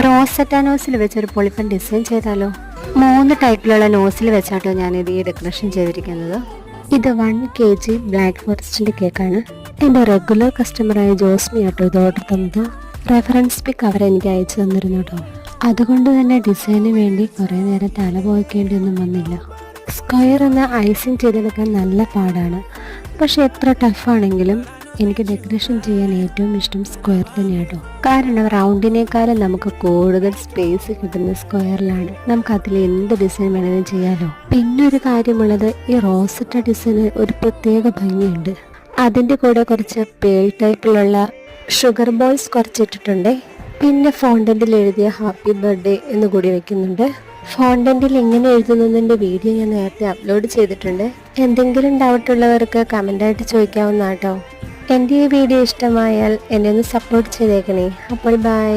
റോസറ്റ nozzle വെച്ചൊരു പൊളിപ്പൻ design ചെയ്താലോ? 3 ടൈപ്പിലുള്ള നോസിൽ വെച്ചാട്ടോ ഞാനിത് ഈ ഡെക്കറേഷൻ ചെയ്തിരിക്കുന്നത്. ഇത് 1 kg ബ്ലാക്ക് ഫോറസ്റ്റിൻ്റെ കേക്കാണ്. എൻ്റെ റെഗുലർ കസ്റ്റമറായ ജോസ്മി ആട്ടോ ഇത് ഓർഡർ തന്നത്. റെഫറൻസ് പിക്ക് അവരെനിക്ക് അയച്ചു തന്നിരുന്നു കേട്ടോ. അതുകൊണ്ട് തന്നെ ഡിസൈന് വേണ്ടി കുറേ നേരം തല പോയിക്കേണ്ടിയൊന്നും വന്നില്ല. സ്ക്വയർ എന്ന ഐസിങ് ചെയ്തെടുക്കാൻ നല്ല പാടാണ്. പക്ഷെ എത്ര ടഫാണെങ്കിലും എനിക്ക് ഡെക്കറേഷൻ ചെയ്യാൻ ഏറ്റവും ഇഷ്ടം സ്ക്വയർ തന്നെയാട്ടോ. കാരണം റൗണ്ടിനേക്കാളും നമുക്ക് കൂടുതൽ സ്പേസ് കിട്ടുന്ന സ്ക്വയറിലാണ്. നമുക്ക് അതിൽ എന്ത് ഡിസൈൻ വേണമെങ്കിലും ചെയ്യാലോ. പിന്നെ ഒരു കാര്യമുള്ളത്, ഈ റോസറ്റ ഡിസൈന് ഒരു പ്രത്യേക ഭംഗിയുണ്ട്. അതിൻ്റെ കൂടെ കുറച്ച് പേൾ ടൈപ്പിലുള്ള ഷുഗർ ബോൾസ് കുറച്ചിട്ടിട്ടുണ്ട്. പിന്നെ ഫോണ്ടന്റിൽ എഴുതിയ ഹാപ്പി ബർത്ത്ഡേ എന്ന് കൂടി വെക്കുന്നുണ്ട്. ഫോണ്ടന്റിൽ എങ്ങനെ എഴുതുന്നതിൻ്റെ വീഡിയോ ഞാൻ നേരത്തെ അപ്ലോഡ് ചെയ്തിട്ടുണ്ട്. എന്തെങ്കിലും ഡൗട്ട് ഉള്ളവർക്ക് കമൻ്റായിട്ട് ചോദിക്കാവുന്ന കേട്ടോ. എൻ്റെ ഈ വീഡിയോ ഇഷ്ടമായാൽ എന്നെ ഒന്ന് സപ്പോർട്ട് ചെയ്തേക്കണേ. അപ്പോൾ ബൈ.